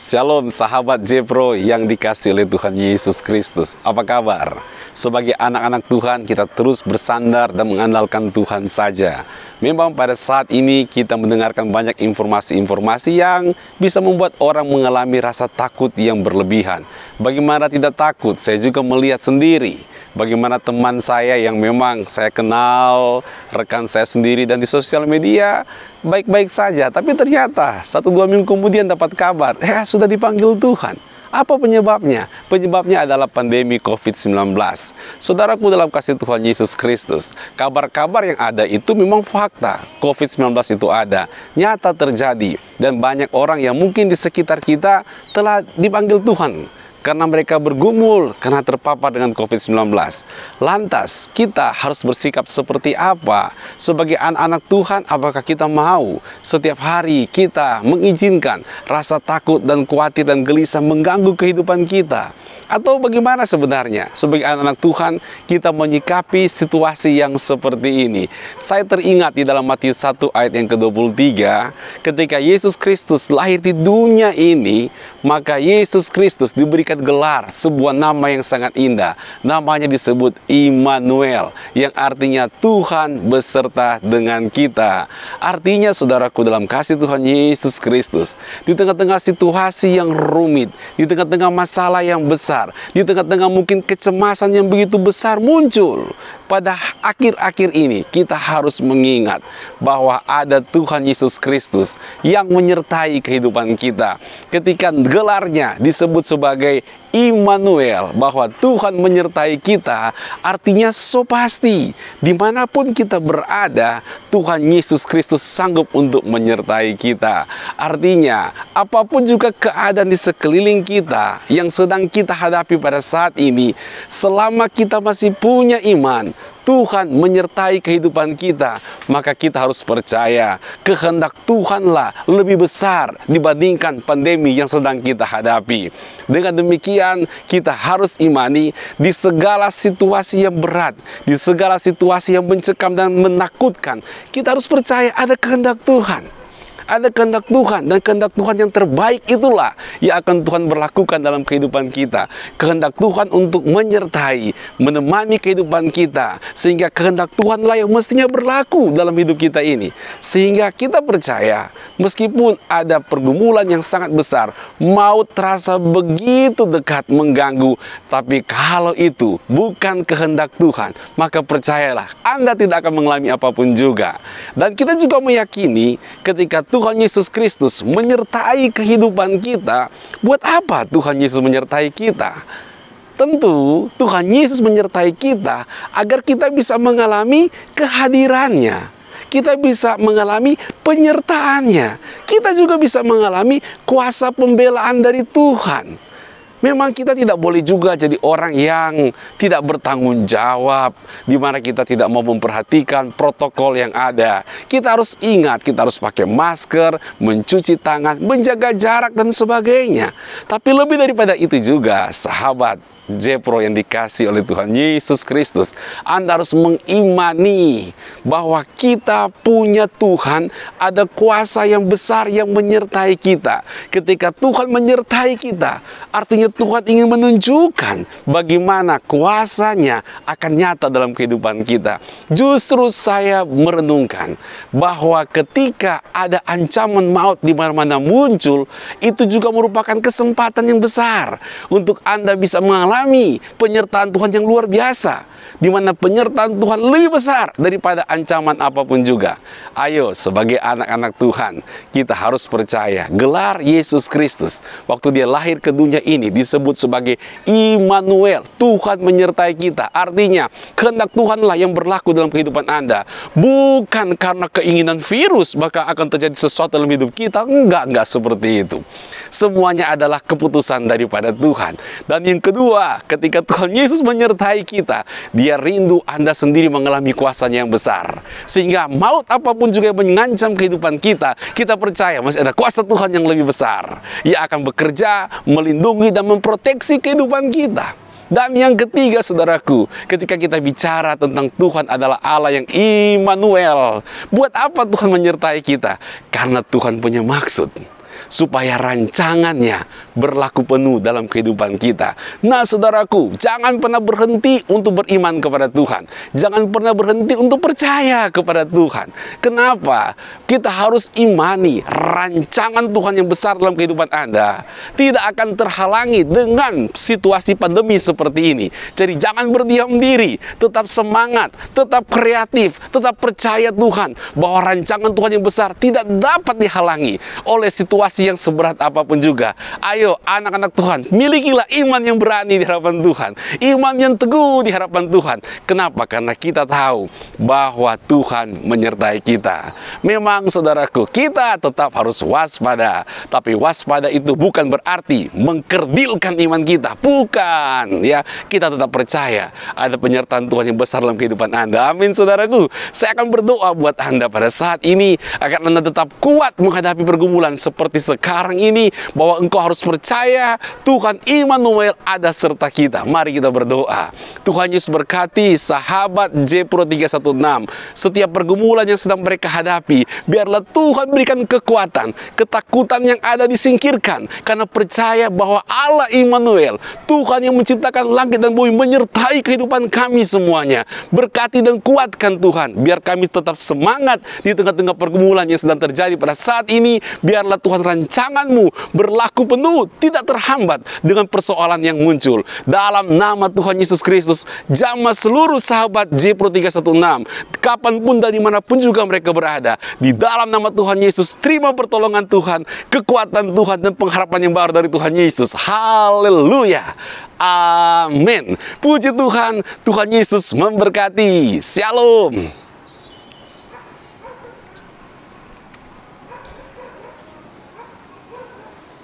Shalom sahabat Jepro yang dikasih oleh Tuhan Yesus Kristus. Apa kabar? Sebagai anak-anak Tuhan, kita terus bersandar dan mengandalkan Tuhan saja. Memang pada saat ini kita mendengarkan banyak informasi-informasi yang bisa membuat orang mengalami rasa takut yang berlebihan. Bagaimana tidak takut? Saya juga melihat sendiri bagaimana teman saya yang memang saya kenal, rekan saya sendiri dan di sosial media baik-baik saja. Tapi ternyata 1-2 minggu kemudian dapat kabar, sudah dipanggil Tuhan. Apa penyebabnya? Penyebabnya adalah pandemi COVID-19. Saudaraku dalam kasih Tuhan Yesus Kristus, kabar-kabar yang ada itu memang fakta. COVID-19 itu ada, nyata terjadi. Dan banyak orang yang mungkin di sekitar kita telah dipanggil Tuhan karena mereka bergumul, karena terpapar dengan COVID-19. Lantas, kita harus bersikap seperti apa? Sebagai anak-anak Tuhan, apakah kita mau setiap hari kita mengizinkan rasa takut dan khawatir dan gelisah mengganggu kehidupan kita? Atau bagaimana sebenarnya sebagai anak-anak Tuhan kita menyikapi situasi yang seperti ini? Saya teringat di dalam Matius 1 ayat yang ke-23, ketika Yesus Kristus lahir di dunia ini, maka Yesus Kristus diberikan gelar sebuah nama yang sangat indah. Namanya disebut Immanuel, yang artinya Tuhan beserta dengan kita. Artinya saudaraku dalam kasih Tuhan Yesus Kristus, di tengah-tengah situasi yang rumit, di tengah-tengah masalah yang besar, di tengah-tengah mungkin kecemasan yang begitu besar muncul, pada akhir-akhir ini kita harus mengingat bahwa ada Tuhan Yesus Kristus yang menyertai kehidupan kita. Ketika gelarnya disebut sebagai Immanuel, bahwa Tuhan menyertai kita, artinya so pasti dimanapun kita berada, Tuhan Yesus Kristus sanggup untuk menyertai kita. Artinya apapun juga keadaan di sekeliling kita yang sedang kita hadapi pada saat ini, selama kita masih punya iman, Tuhan menyertai kehidupan kita, maka kita harus percaya kehendak Tuhanlah lebih besar dibandingkan pandemi yang sedang kita hadapi. Dengan demikian, kita harus imani di segala situasi yang berat, di segala situasi yang mencekam dan menakutkan, kita harus percaya ada kehendak Tuhan. Ada kehendak Tuhan, dan kehendak Tuhan yang terbaik itulah yang akan Tuhan berlakukan dalam kehidupan kita. Kehendak Tuhan untuk menyertai, menemani kehidupan kita, sehingga kehendak Tuhanlah yang mestinya berlaku dalam hidup kita ini. Sehingga kita percaya, meskipun ada pergumulan yang sangat besar, maut terasa begitu dekat mengganggu, tapi kalau itu bukan kehendak Tuhan, maka percayalah, Anda tidak akan mengalami apapun juga. Dan kita juga meyakini ketika Tuhan Yesus Kristus menyertai kehidupan kita. Buat apa Tuhan Yesus menyertai kita? Tentu Tuhan Yesus menyertai kita agar kita bisa mengalami kehadirannya, kita bisa mengalami penyertaannya, kita juga bisa mengalami kuasa pembelaan dari Tuhan. Memang kita tidak boleh juga jadi orang yang tidak bertanggung jawab, di mana kita tidak mau memperhatikan protokol yang ada. Kita harus ingat, kita harus pakai masker, mencuci tangan, menjaga jarak dan sebagainya. Tapi lebih daripada itu juga, sahabat Jepro yang dikasih oleh Tuhan Yesus Kristus, Anda harus mengimani bahwa kita punya Tuhan, ada kuasa yang besar yang menyertai kita. Ketika Tuhan menyertai kita, artinya Tuhan ingin menunjukkan bagaimana kuasanya akan nyata dalam kehidupan kita. Justru saya merenungkan bahwa ketika ada ancaman maut di mana-mana muncul, itu juga merupakan kesempatan yang besar untuk Anda bisa mengalami penyertaan Tuhan yang luar biasa, di mana penyertaan Tuhan lebih besar daripada ancaman apapun juga. Ayo, sebagai anak-anak Tuhan, kita harus percaya gelar Yesus Kristus waktu Dia lahir ke dunia ini disebut sebagai Immanuel, Tuhan menyertai kita. Artinya kehendak Tuhanlah yang berlaku dalam kehidupan Anda, bukan karena keinginan virus maka akan terjadi sesuatu dalam hidup kita. Enggak seperti itu. Semuanya adalah keputusan daripada Tuhan. Dan yang kedua, ketika Tuhan Yesus menyertai kita, Dia rindu Anda sendiri mengalami kuasanya yang besar. Sehingga maut apapun juga yang mengancam kehidupan kita, kita percaya masih ada kuasa Tuhan yang lebih besar. Ia akan bekerja, melindungi dan memproteksi kehidupan kita. Dan yang ketiga, saudaraku, ketika kita bicara tentang Tuhan adalah Allah yang Immanuel. Buat apa Tuhan menyertai kita? Karena Tuhan punya maksud. supaya rancangannya berlaku penuh dalam kehidupan kita. Nah, saudaraku, jangan pernah berhenti untuk beriman kepada Tuhan. Jangan pernah berhenti untuk percaya kepada Tuhan. Kenapa? Kita harus imani rancangan Tuhan yang besar dalam kehidupan Anda tidak akan terhalangi dengan situasi pandemi seperti ini. Jadi jangan berdiam diri, tetap semangat, tetap kreatif, tetap percaya Tuhan bahwa rancangan Tuhan yang besar tidak dapat dihalangi oleh situasi yang seberat apapun juga. Ayo anak-anak Tuhan, milikilah iman yang berani di hadapan Tuhan, iman yang teguh di hadapan Tuhan. Kenapa? Karena kita tahu bahwa Tuhan menyertai kita. Memang saudaraku, kita tetap harus waspada, tapi waspada itu bukan berarti mengkerdilkan iman kita. Bukan, ya. Kita tetap percaya ada penyertaan Tuhan yang besar dalam kehidupan Anda. Amin, saudaraku. Saya akan berdoa buat Anda pada saat ini agar Anda tetap kuat menghadapi pergumulan seperti sekarang ini, bahwa engkau harus percaya Tuhan Immanuel ada serta kita. Mari kita berdoa. Tuhan Yesus berkati sahabat Jepro 316. Setiap pergumulan yang sedang mereka hadapi, biarlah Tuhan berikan kekuatan, ketakutan yang ada disingkirkan, karena percaya bahwa Allah Immanuel, Tuhan yang menciptakan langit dan bumi, menyertai kehidupan kami semuanya. Berkati dan kuatkan Tuhan, biar kami tetap semangat di tengah-tengah pergumulan yang sedang terjadi pada saat ini. Biarlah Tuhan rancangan-Mu berlaku penuh, tidak terhambat dengan persoalan yang muncul. Dalam nama Tuhan Yesus Kristus, jamah seluruh sahabat Jepro 316, kapanpun dan dimanapun juga mereka berada, di dalam nama Tuhan Yesus, terima pertolongan Tuhan, kekuatan Tuhan, dan pengharapan yang baru dari Tuhan Yesus. Haleluya. Amin. Puji Tuhan, Tuhan Yesus memberkati. Shalom.